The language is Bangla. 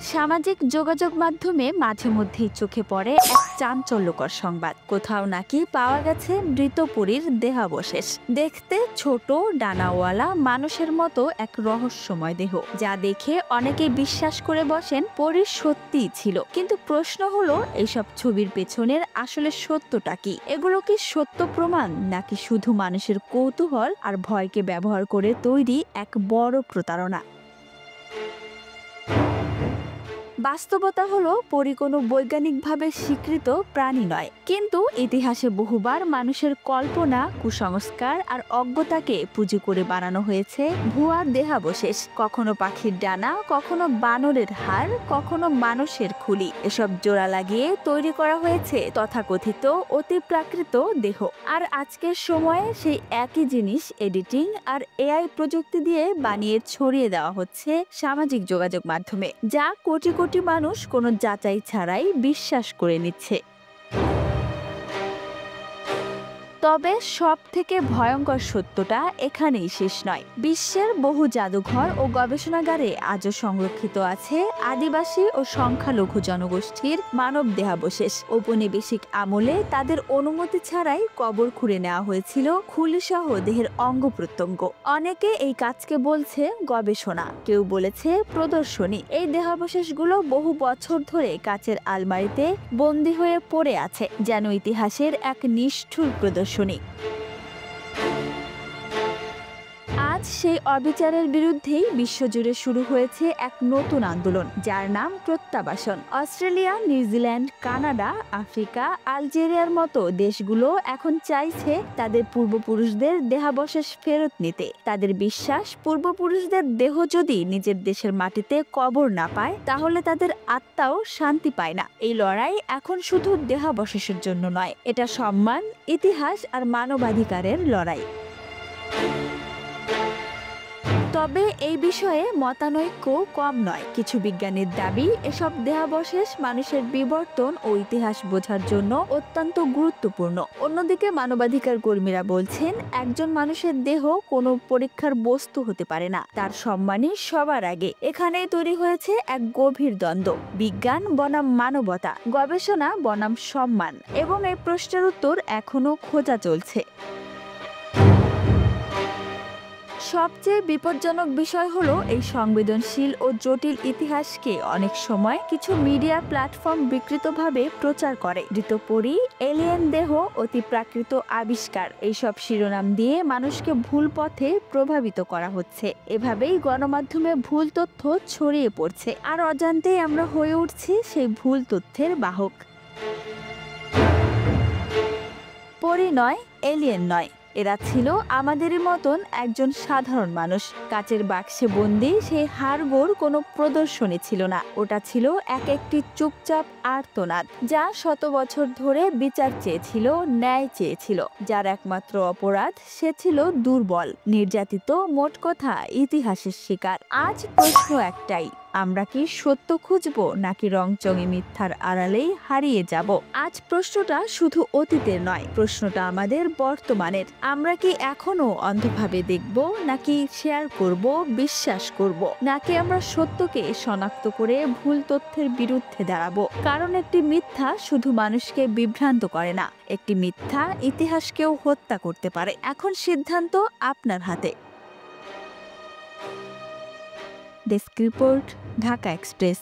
সামাজিক যোগাযোগ মাধ্যমে মাঝে মধ্যেই চোখে পড়ে এক চাঞ্চল্যকর সংবাদ। কোথাও নাকি পাওয়া গেছে মৃত পরীর দেহাবশেষ। দেখতে ছোট ডানাওয়ালা মানুষের মতো এক রহস্যময় দেহ, যা দেখে অনেকে বিশ্বাস করে বসেন পরীর সত্যিই ছিল। কিন্তু প্রশ্ন হলো, এইসব ছবির পেছনের আসলে সত্যটা কি? এগুলো কি সত্য প্রমাণ, নাকি শুধু মানুষের কৌতূহল আর ভয়কে ব্যবহার করে তৈরি এক বড় প্রতারণা? বাস্তবতা হলো, পরী কোনো বৈজ্ঞানিকভাবে স্বীকৃত প্রাণী নয়, কিন্তু ইতিহাসে বহুবার মানুষের কল্পনা, কুসংস্কার আর অজ্ঞতাকে পুঁজি করে বানানো হয়েছে ভুয়া দেহাবশেষ। কখনো পাখির ডানা, কখনো বানরের হাড়, কখনো মানুষের খুলি। এসব জোড়া লাগিয়ে তৈরি করা হয়েছে তথাকথিত অতিপ্রাকৃত দেহ। আর আজকের সময়ে সেই একই জিনিস এডিটিং আর এআই প্রযুক্তি দিয়ে বানিয়ে ছড়িয়ে দেওয়া হচ্ছে সামাজিক যোগাযোগ মাধ্যমে, যা কোটি কোটি মানুষ কোনো যাচাই ছাড়াই বিশ্বাস করে নিচ্ছে। তবে সব থেকে ভয়ঙ্কর সত্যটা এখানেই শেষ নয়। বিশ্বের বহু জাদুঘর ও গবেষণাগারে আজও সংরক্ষিত আছে আদিবাসী ও সংখ্যালঘু জনগোষ্ঠীর মানব দেহাবশেষ। ঔপনিবেশিক আমলে তাদের অনুমতি ছাড়াই কবর খুঁড়ে নেওয়া হয়েছিল খুলিসহ দেহের অঙ্গ প্রত্যঙ্গ। অনেকে এই কাজকে বলছে গবেষণা, কেউ বলেছে প্রদর্শনী। এই দেহাবশেষগুলো বহু বছর ধরে কাচের আলমারিতে বন্দী হয়ে পড়ে আছে, যেন ইতিহাসের এক নিষ্ঠুর প্রদর্শনী। আজ সেই অবিচারের বিরুদ্ধেই বিশ্বজুড়ে শুরু হয়েছে এক নতুন আন্দোলন, যার নাম প্রত্যাবাসন। অস্ট্রেলিয়া, নিউজিল্যান্ড, কানাডা, আফ্রিকা, আলজেরিয়ার মতো দেশগুলো এখন চাইছে তাদের পূর্বপুরুষদের দেহাবশেষ ফেরত নিতে। তাদের বিশ্বাস, পূর্বপুরুষদের দেহ যদি নিজের দেশের মাটিতে কবর না পায়, তাহলে তাদের আত্মাও শান্তি পায় না। এই লড়াই এখন শুধু দেহাবশেষের জন্য নয়, এটা সম্মান, ইতিহাস আর মানবাধিকারের লড়াই। তবে এই বিষয়ে মতানৈক্য কম নয়। কিছু বিজ্ঞানীর দাবি, এসব দেহাবশেষ মানুষের বিবর্তন ও ইতিহাস বোঝার জন্য অত্যন্ত গুরুত্বপূর্ণ। অন্যদিকে মানবাধিকার কর্মীরা বলছেন, একজন মানুষের দেহ কোনো পরীক্ষার বস্তু হতে পারে না, তার সম্মানই সবার আগে। এখানেই তৈরি হয়েছে এক গভীর দ্বন্দ্ব, বিজ্ঞান বনাম মানবতা, গবেষণা বনাম সম্মান, এবং এই প্রশ্নের উত্তর এখনো খোঁজা চলছে। সবচেয়ে বিপজ্জনক বিষয় হলো, এই সংবেদনশীল ও জটিল ইতিহাসকে অনেক সময় কিছু মিডিয়া প্ল্যাটফর্ম বিকৃতভাবে প্রচার করে। মৃত পরী, এলিয়েন দেহ, অতিপ্রাকৃত আবিষ্কার, এইসব শিরোনাম দিয়ে মানুষকে ভুল পথে প্রভাবিত করা হচ্ছে। এভাবেই গণমাধ্যমে ভুল তথ্য ছড়িয়ে পড়ছে, আর অজান্তেই আমরা হয়ে উঠছি সেই ভুল তথ্যের বাহক। পরী নয়, এলিয়েন নয়, এরা ছিল আমাদেরই মতন একজন সাধারণ মানুষ। কাচের বাক্সে বন্দি সেই হাড়গোড় কোনো প্রদর্শনী ছিল না, ওটা ছিল একটি চুপচাপ আর্তনাদ, যা শত বছর ধরে বিচার চেয়েছিল, ন্যায় চেয়েছিল। যার একমাত্র অপরাধ, সে ছিল দুর্বল, নির্যাতিত, মোট কথা ইতিহাসের শিকার। আজ প্রশ্ন একটাই, আমরা কি সত্য খুঁজবো, নাকি রংচঙে মিথ্যার আড়ালেই হারিয়ে যাব? আজ প্রশ্নটা শুধু অতীতের নয়, প্রশ্নটা আমাদের বর্তমানের। আমরা কি এখনো অন্ধভাবে দেখব, নাকি শেয়ার করব, বিশ্বাস করব, নাকি আমরা সত্যকে শনাক্ত করে ভুল তথ্যের বিরুদ্ধে দাঁড়াবো? কারণ একটি মিথ্যা শুধু মানুষকে বিভ্রান্ত করে না, একটি মিথ্যা ইতিহাসকেও হত্যা করতে পারে। এখন সিদ্ধান্ত আপনার হাতে। Desk report, Dhaka express.